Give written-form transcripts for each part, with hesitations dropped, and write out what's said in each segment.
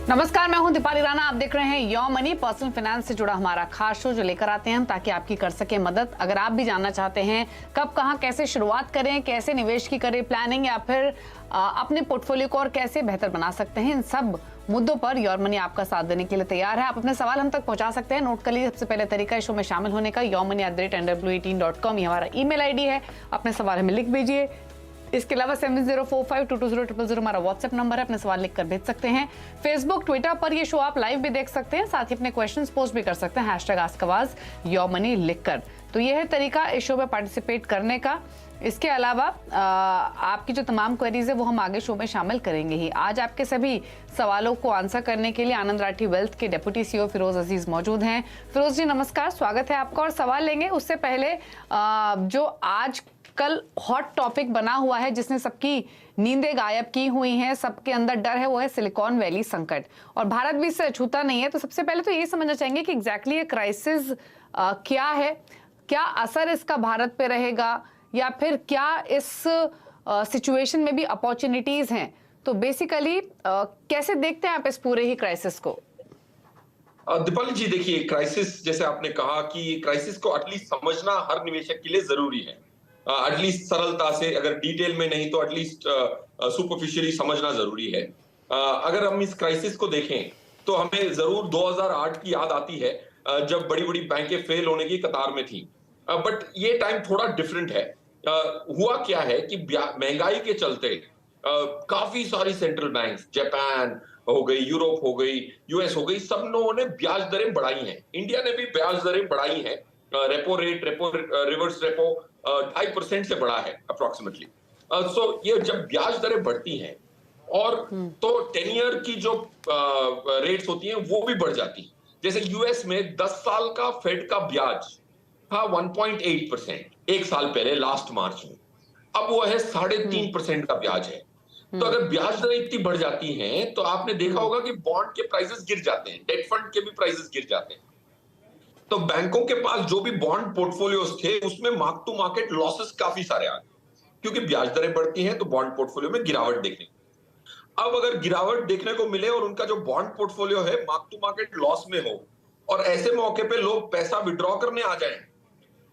नमस्कार, मैं हूं दीपाली राणा। आप देख रहे हैं योर मनी, पर्सनल फाइनेंस से जुड़ा हमारा खास शो जो लेकर आते हैं हम ताकि आपकी कर सके मदद। अगर आप भी जानना चाहते हैं कब कहां कैसे शुरुआत करें, कैसे निवेश की करें प्लानिंग, या फिर अपने पोर्टफोलियो को और कैसे बेहतर बना सकते हैं, इन सब मुद्दों पर योर मनी आपका साथ देने के लिए तैयार है। आप अपने सवाल हम तक पहुंचा सकते हैं। नोट कर लीजिए सबसे पहले तरीका इस शो में शामिल होने का, yourmoney@nw18.com ये हमारा ईमेल आईडी है। अपने सवाल हमें लिख भेजिए। इसके अलावा 7045220000 हमारा व्हाट्सएप नंबर है, अपने सवाल लिखकर भेज सकते हैं। फेसबुक, ट्विटर पर ये शो आप लाइव भी देख सकते हैं, साथ ही अपने क्वेश्चंस पोस्ट भी कर सकते हैं #AskAwaz योर मनी लिखकर। तो ये है तरीका इस शो में पार्टिसिपेट करने का। इसके अलावा आपकी जो तमाम क्वेरीज है वो हम आगे शो में शामिल करेंगे ही। आज आपके सभी सवालों को आंसर करने के लिए आनंद राठी वेल्थ के डिप्टी सीईओ फिरोज अजीज मौजूद हैं। फिरोज जी नमस्कार, स्वागत है आपका। और सवाल लेंगे उससे पहले जो आज कल हॉट टॉपिक बना हुआ है जिसने सबकी नींदें गायब की हुई हैं, सबके अंदर डर है, वो है सिलिकॉन वैली संकट। और भारत भी इससे अछूता नहीं है। तो सबसे पहले तो ये समझना चाहेंगे कि एग्जैक्टली ये क्राइसिस क्या है, क्या असर इसका भारत पे रहेगा, या फिर क्या इस सिचुएशन में भी अपॉर्चुनिटीज हैं। तो बेसिकली कैसे देखते हैं आप इस पूरे ही क्राइसिस को? दीपाली जी देखिए, क्राइसिस जैसे आपने कहा कि क्राइसिस को एटलीस्ट समझना हर निवेशक के लिए जरूरी है। एटलीस्ट सरलता से, अगर डिटेल में नहीं तो एटलीस्ट सुपरफिशियली समझना जरूरी है। अगर हम इस क्राइसिस को देखें तो हमें जरूर 2008 की याद आती है, जब बड़ी बड़ी बैंकें फेल होने की कतार में थी। बट ये टाइम थोड़ा डिफरेंट है। हुआ क्या है कि महंगाई के चलते काफी सारी सेंट्रल बैंक्स, जापान हो गई, यूरोप हो गई, यूएस हो गई, सब लोगों ने ब्याज दरें बढ़ाई हैं। इंडिया ने भी ब्याज दरें बढ़ाई हैं। रेपो रेट, रिवर्स रेपो 2.5% से बढ़ा है अप्रोक्सीमेटली। सो ये जब ब्याज दरें बढ़ती हैं और तो 10 ईयर की जो रेट्स होती हैं वो भी बढ़ जाती हैं। जैसे यूएस में 10 साल का फेड का ब्याज था 1.8% एक साल पहले, लास्ट मार्च में। अब वो है 3.5% का ब्याज है। तो अगर ब्याज दरें इतनी बढ़ जाती हैं तो आपने देखा होगा कि बॉन्ड के प्राइसेस गिर जाते हैं, डेट फंड के भी प्राइसेस गिर जाते हैं। तो बैंकों के पास जो भी बॉन्ड पोर्टफोलियोज थे उसमें मार्क टू मार्केट लॉसेस काफी सारे आ गए, क्योंकि ब्याज दरें बढ़ती हैं तो बॉन्ड पोर्टफोलियो में गिरावट देखने को। अब अगर गिरावट देखने को मिले और उनका जो बॉन्ड पोर्टफोलियो है मार्क टू मार्केट लॉस में हो, और ऐसे मौके पे लोग पैसा विड्रॉ करने आ जाएं,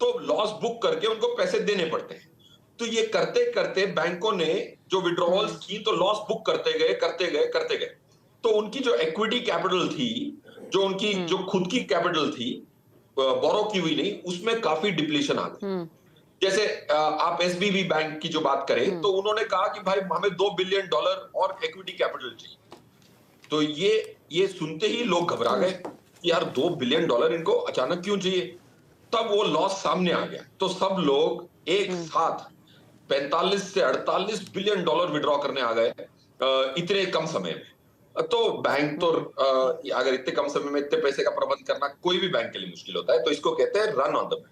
तो लॉस बुक करके उनको पैसे देने पड़ते हैं। तो ये करते करते बैंकों ने जो विड्रॉवल्स की तो लॉस बुक करते गए। तो उनकी जो इक्विटी कैपिटल थी, जो उनकी जो खुद की कैपिटल थी, बोरो की हुई नहीं, उसमें काफी डिप्लीशन आ गई। जैसे आप एसबीबी बैंक की जो बात करें तो उन्होंने कहा कि भाई हमें $2 बिलियन और इक्विटी कैपिटल चाहिए। तो ये सुनते ही लोग घबरा गए कि यार $2 बिलियन इनको अचानक क्यों चाहिए। तब वो लॉस सामने आ गया तो सब लोग एक साथ 45 से 48 बिलियन डॉलर विड्रॉ करने आ गए इतने कम समय में। तो बैंक तो अगर इतने कम समय में इतने पैसे का प्रबंध करना कोई भी बैंक के लिए मुश्किल होता है, तो इसको कहते हैं run on the bank.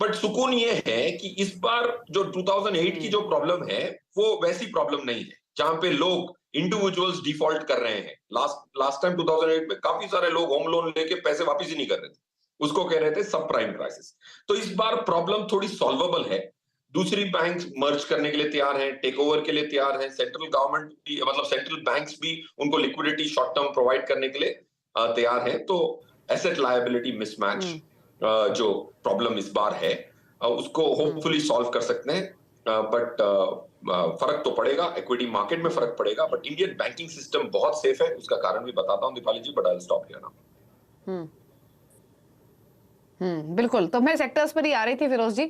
But सुकून ये है कि इस बार जो 2008 की जो प्रॉब्लम है वो वैसी प्रॉब्लम नहीं है जहां पे लोग इंडिविजुअल्स डिफॉल्ट कर रहे हैं। लास्ट टाइम 2008 में काफी सारे लोग होम लोन लेके पैसे वापस ही नहीं कर रहे थे, उसको कह रहे थे सब प्राइम क्राइसिस। तो इस बार प्रॉब्लम थोड़ी सॉल्वेबल है। दूसरी बैंक मर्ज करने के लिए तैयार हैं, टेक ओवर के लिए तैयार हैं। सेंट्रल गवर्नमेंट भी, मतलब सेंट्रल बैंक्स भी उनको लिक्विडिटी शॉर्ट टर्म प्रोवाइड करने के लिए तैयार हैं। तो एसेट लायबिलिटी मिसमैच जो प्रॉब्लम इस बार है उसको होपफुली सॉल्व कर सकते हैं। बट फर्क तो पड़ेगा, इक्विटी मार्केट में फर्क पड़ेगा। बट इंडियन बैंकिंग सिस्टम बहुत सेफ है, उसका कारण भी बताता हूं Deepali ji, but I will stop here now. बिल्कुल। तो मैं सेक्टर्स पर ही आ रही थी फिरोज जी,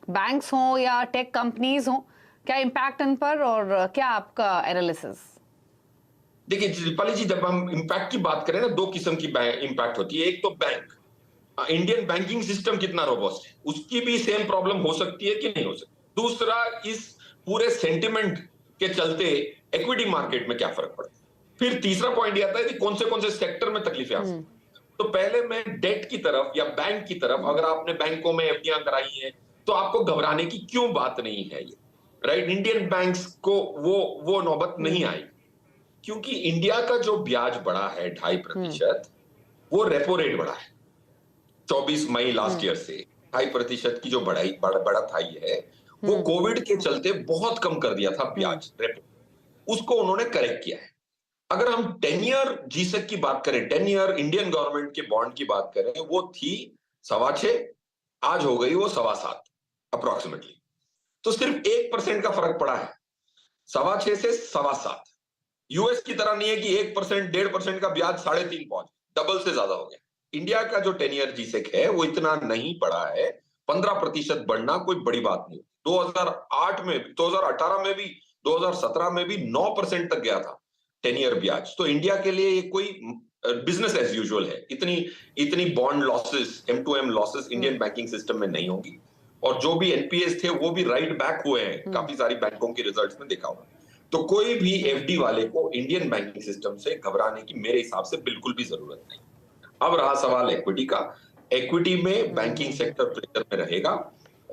बैंक्स हो या टेक कंपनीज हो, क्या इम्पैक्ट इन पर, और क्या आपका एनालिसिस? देखिए दीपाली जी, जब हम इम्पैक्ट की बात करें ना, दो किस्म की इम्पैक्ट होती है। एक तो बैंक, इंडियन बैंकिंग सिस्टम कितना रोबस्ट है, उसकी भी सेम प्रॉब्लम हो सकती है कि नहीं हो सकती। दूसरा, इस पूरे सेंटिमेंट के चलते इक्विटी मार्केट में क्या फर्क पड़ता है। फिर तीसरा पॉइंट ये आता है कि कौन से सेक्टर में तकलीफें आ सकती। तो पहले मैं डेट की तरफ या बैंक की तरफ, अगर आपने बैंकों में एफडीआं कराई है तो आपको घबराने की क्यों बात नहीं है ये, राइट। इंडियन बैंक्स को वो नौबत नहीं आई, क्योंकि इंडिया का जो ब्याज बढ़ा है 2.5%, वो रेपो रेट बढ़ा है 24 मई लास्ट ईयर से। 2.5% की जो बढ़त आई है वो कोविड के चलते बहुत कम कर दिया था ब्याज रेपो, उसको उन्होंने करेक्ट किया है। अगर हम 10 ईयर जीसेक की बात करें, 10 ईयर इंडियन गवर्नमेंट के बॉन्ड की बात करें, वो थी 6.25, आज हो गई वो 7.25 अप्रोक्सीमेटली। तो सिर्फ 1% का फर्क पड़ा है, 6.25 से 7.25। यूएस की तरह नहीं है कि 1%, 1.5% का ब्याज 3.5 पहुंच, डबल से ज्यादा हो गया। इंडिया का जो 10 ईयर जीसेक है वो इतना नहीं पड़ा है, 15% बढ़ना कोई बड़ी बात नहीं। 2008 में, 2018 में भी, 2017 में भी 9% तक गया था 10 ईयर ब्याज। तो इंडिया के लिए ये कोई बिजनेस एज यूजुअल है। इतनी इतनी bond losses, M2M losses Indian banking system में नहीं होंगी। और जो भी एनपीएस थे वो भी राइट बैक हुए हैं, काफी सारी बैंकों के रिजल्ट्स में देखा होगा। तो कोई भी एफडी वाले को इंडियन बैंकिंग सिस्टम से घबराने की मेरे हिसाब से बिल्कुल भी जरूरत नहीं। अब रहा सवाल इक्विटी का। इक्विटी में बैंकिंग सेक्टर प्रेशर में रहेगा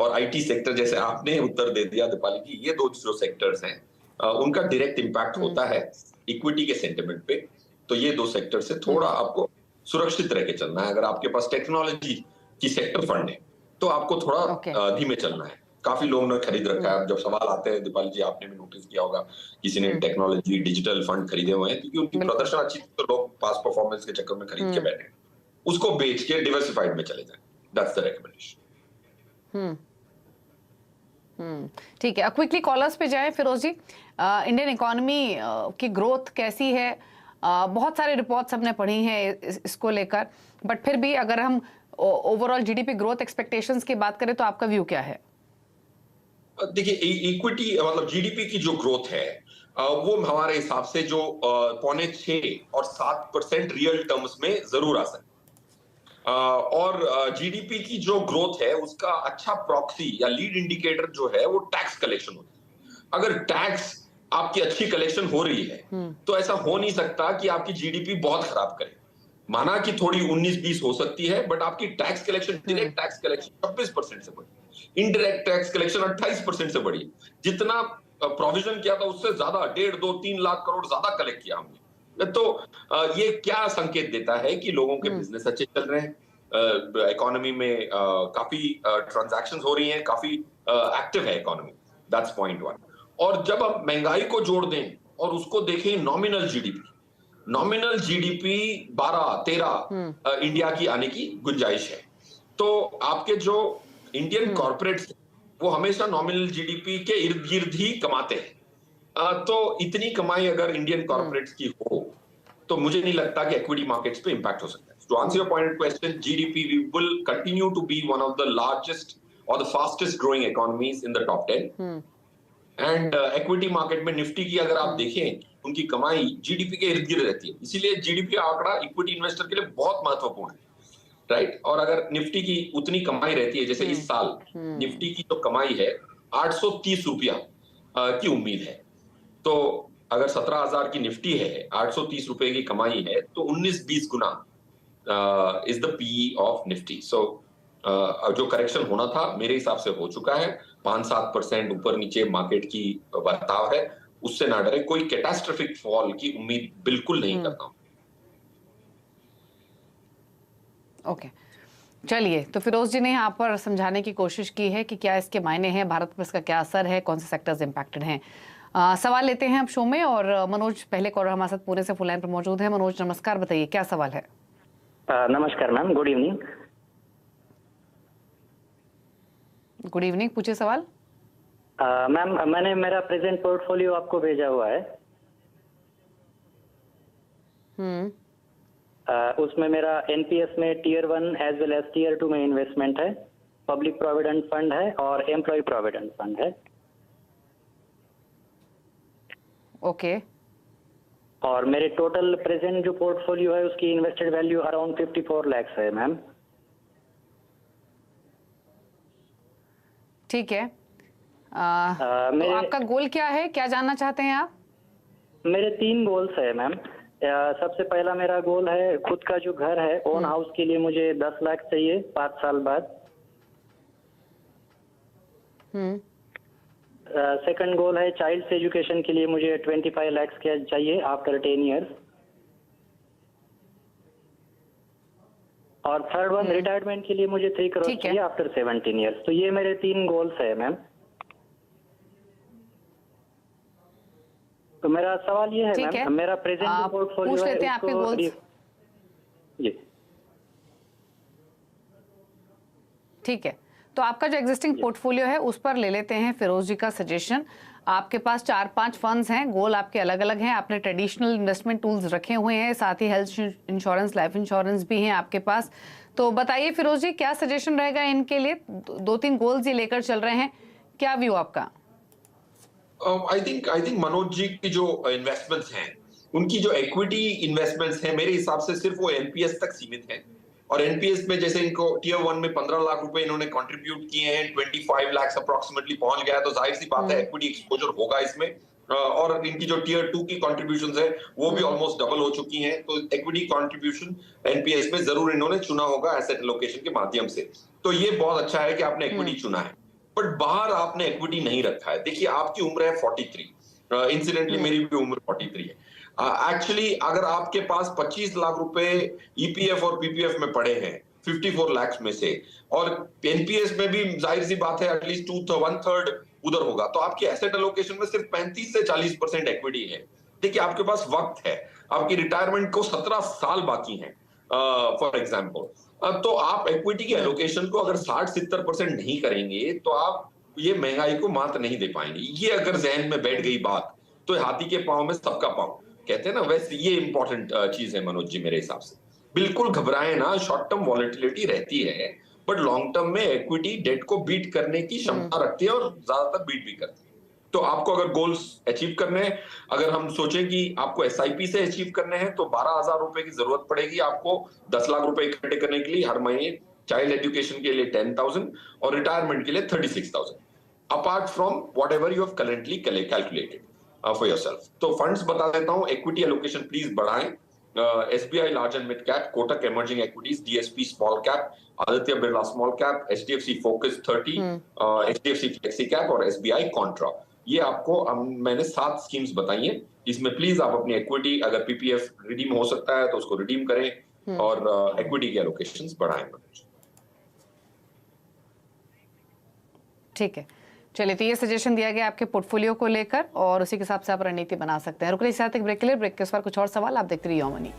और आईटी सेक्टर, जैसे आपने उत्तर दे दिया दीपाली जी, ये दो जो सेक्टर्स हैं उनका डायरेक्ट इंपैक्ट होता है इक्विटी के सेंटिमेंट पे। तो ये दो सेक्टर से थोड़ा आपको सुरक्षित रह के चलना है। अगर आपके पास टेक्नोलॉजी की सेक्टर फंड है तो आपको थोड़ा धीमे चलना है। काफी लोगों ने खरीद रखा है। जब सवाल आते हैं दीपाली जी, आपने भी नोटिस किया होगा, किसी ने टेक्नोलॉजी डिजिटल फंड खरीदे हुए हैं क्योंकि उनकी प्रदर्शन अच्छी थी तो लोग पास परफॉर्मेंस के चक्कर में खरीद के बैठे, उसको बेच के डिवर्सिफाइड में चले जाए। That's the recommendation. ठीक है, क्विकली कॉलर्स पे जाएं। फिरोज जी, इंडियन इकोनॉमी की ग्रोथ कैसी है? बहुत सारे रिपोर्ट्स हमने पढ़ी हैं इसको लेकर, बट फिर भी अगर हम ओवरऑल जीडीपी ग्रोथ एक्सपेक्टेशंस की बात करें तो आपका व्यू क्या है? देखिए, इक्विटी मतलब जीडीपी की जो ग्रोथ है वो हमारे हिसाब से जो 6.25 और 7% रियल टर्म्स में जरूर आ सकती है। और जीडीपी की जो ग्रोथ है उसका अच्छा प्रॉक्सी या लीड इंडिकेटर जो है वो टैक्स कलेक्शन होती है। अगर टैक्स आपकी अच्छी कलेक्शन हो रही है तो ऐसा हो नहीं सकता कि आपकी जीडीपी बहुत खराब करे। माना कि थोड़ी 19-20 हो सकती है, बट आपकी tax collection, direct tax collection 26% से बढ़ी, इनडायरेक्ट टैक्स कलेक्शन 28% से बढ़ी। जितना प्रोविजन किया था उससे ज्यादा 1.5-2-3 लाख करोड़ ज्यादा कलेक्ट किया हमने। तो ये क्या संकेत देता है कि लोगों के बिजनेस अच्छे चल रहे हैं, इकोनॉमी में काफी ट्रांजैक्शंस हो रही हैं, काफी एक्टिव है इकोनॉमी। That's point one. और जब आप महंगाई को जोड़ दें और उसको देखें nominal GDP, nominal GDP 12-13 India की आने की गुंजाइश है। तो आपके जो इंडियन कॉर्पोरेट्स वो हमेशा नॉमिनल जीडीपी के इर्द गिर्द ही कमाते हैं। तो इतनी कमाई अगर इंडियन कॉर्पोरेट्स की हो तो मुझे नहीं लगता कि इक्विटी मार्केट्स पे इंपैक्ट हो सकता है। To answer your point question, GDP will continue to be one of the largest और the fastest growing economies in the top 10। And equity market में निफ्टी की अगर आप देखें, उनकी कमाई जीडीपी के इर्द गिर्द रहती है। इसीलिए जीडीपी का आंकड़ा इक्विटी इन्वेस्टर के लिए बहुत महत्वपूर्ण है, राइट। और अगर निफ्टी की उतनी कमाई रहती है, जैसे इस साल निफ्टी की जो कमाई है 830 रुपया की उम्मीद है, तो अगर 17,000 की निफ्टी है, 830 रुपए की कमाई है, तो 19-20 गुना is the PE of Nifty. So जो करेक्शन होना था मेरे हिसाब से हो चुका है। 5-7% ऊपर नीचे मार्केट की बर्ताव है, उससे ना डरे। कोई कैटास्ट्रोफिक फॉल की उम्मीद बिल्कुल नहीं करता हूं। ओके, चलिए, तो फिरोज जी ने यहाँ पर समझाने की कोशिश की है कि क्या इसके मायने हैं, भारत पर इसका क्या असर है, कौन से सेक्टर्स इंपैक्टेड हैं। सवाल लेते हैं अब शो में, और मनोज पहले कॉलर हमारे साथ पुणे से फुल लाइन पर मौजूद है। मनोज नमस्कार, बताइए क्या सवाल है? नमस्कार ma'am, good evening. Good evening, पूछिए सवाल। मैम, मैंने मेरा प्रेजेंट पोर्टफोलियो आपको भेजा हुआ है। उसमें मेरा एनपीएस में tier 1 as well as tier 2 में इन्वेस्टमेंट है, पब्लिक प्रोविडेंट फंड है और एम्प्लॉय प्रोविडेंट फंड है। ओके। और मेरे टोटल प्रेजेंट जो पोर्टफोलियो है उसकी इन्वेस्टेड वैल्यू अराउंड 54 लाख है मैम। ठीक है। तो आपका गोल क्या है, क्या जानना चाहते हैं आप? मेरे 3 गोल्स है मैम। सबसे पहला मेरा गोल है खुद का जो घर है, ओन हाउस के लिए मुझे 10 लाख चाहिए 5 साल बाद। सेकंड गोल है चाइल्ड एजुकेशन के लिए मुझे 25 लाख चाहिए आफ्टर 10 इयर्स। और थर्ड वन रिटायरमेंट के लिए मुझे 3 करोड़ चाहिए आफ्टर 17 इयर्स। तो ये मेरे 3 गोल्स है मैम। तो मेरा सवाल ये है ठीक है। मैम, मेरा प्रेजेंट आप पोर्टफोलियो पूछ है लेते हैं आपके उसको goals। जी ठीक है, तो आपका जो एग्जिस्टिंग पोर्टफोलियो है उस पर ले लेते हैं फिरोज जी का सजेशन। आपके पास 4-5 फंड्स हैं, गोल आपके अलग अलग हैं, आपने ट्रेडिशनल इन्वेस्टमेंट टूल्स रखे हुए हैं, साथ ही हेल्थ इंश्योरेंस, लाइफ इंश्योरेंस भी हैं आपके पास। तो बताइए फिरोज जी, क्या सजेशन रहेगा इनके लिए? 2-3 गोल्स ये लेकर चल रहे हैं, क्या व्यू आपका? आई थिंक मनोज जी की जो इन्वेस्टमेंट्स हैं, उनकी जो इक्विटी इन्वेस्टमेंट्स हैं, मेरे हिसाब से सिर्फ वो एनपीएस तक सीमित हैं। और एनपीएस में जैसे इनको टियर 1 में 15 लाख रुपए इन्होंने कंट्रीब्यूट किए हैं, 25 लाख अप्रोक्सीमेटली पहुंच गया है, तो जाहिर सी बात है इक्विटी एक्सपोजर होगा इसमें। और इनकी जो टियर 2 की कंट्रीब्यूशंस है वो भी ऑलमोस्ट डबल हो चुकी हैं, तो इक्विटी कंट्रीब्यूशन एनपीएस में जरूर इन्होंने चुना होगा एसेट एलोकेशन के माध्यम से। तो ये बहुत अच्छा है कि आपने इक्विटी चुना है, बट बाहर आपने इक्विटी नहीं रखा है। देखिए आपकी उम्र है 43, इंसिडेंटली मेरी भी उम्र 43 है। एक्चुअली अगर आपके पास 25 लाख रुपए ईपीएफ और पीपीएफ में पड़े हैं 54 लाख में से, और एनपीएस में भी जाहिर सी बात है एटलीस्ट 1/3 उधर होगा, तो आपकी एसेट एलोकेशन में सिर्फ 35 से 40% इक्विटी है। देखिए आपके पास वक्त है, आपकी रिटायरमेंट को 17 साल बाकी हैं फॉर एग्जाम्पल। तो आप इक्विटी की एलोकेशन को अगर 60-70% नहीं करेंगे तो आप ये महंगाई को मात नहीं दे पाएंगे। ये अगर जहन में बैठ गई बात, तो हाथी के पांव में सबका पांव कहते हैं ना, वैसे ये इंपॉर्टेंट चीज है मनोज जी मेरे हिसाब से। बिल्कुल घबराए ना, शॉर्ट टर्म वॉलेटिलिटी रहती है, बट लॉन्ग टर्म में इक्विटी डेट को बीट करने की क्षमता रखती है और ज्यादातर बीट भी करती है। तो आपको अगर गोल्स अचीव करने हैं, अगर हम सोचें कि आपको एसआईपी से अचीव करने हैं, तो 12,000 रुपए की जरूरत पड़ेगी आपको 10 लाख रुपए इकट्ठे करने के लिए हर महीने, चाइल्ड एजुकेशन के लिए 10,000 और रिटायरमेंट के लिए 36,000, apart from what ever you have currently calculated for yourself. तो फंड्स बता देता हूं, इक्विटी एलोकेशन प्लीज बढ़ाएं। SBI large and mid cap, Kotak emerging equities, DSP small cap, Aditya Birla small cap, HDFC focus 30, HDFC flexi cap और SBI Contra. ये आपको मैंने 7 schemes बताई हैं, इसमें प्लीज आप अपनी इक्विटी, अगर पीपीएफ रिडीम हो सकता है तो उसको रिडीम करें और इक्विटी की एलोकेशंस बढ़ाएं। ठीक है, चलिए, तो ये सजेशन दिया गया आपके पोर्टफोलियो को लेकर और उसी के हिसाब से आप रणनीति बना सकते हैं। रुक रही साथ एक ब्रेक के लिए, ब्रेक के उस पर कुछ और सवाल आप देखते रहिए यो मनी।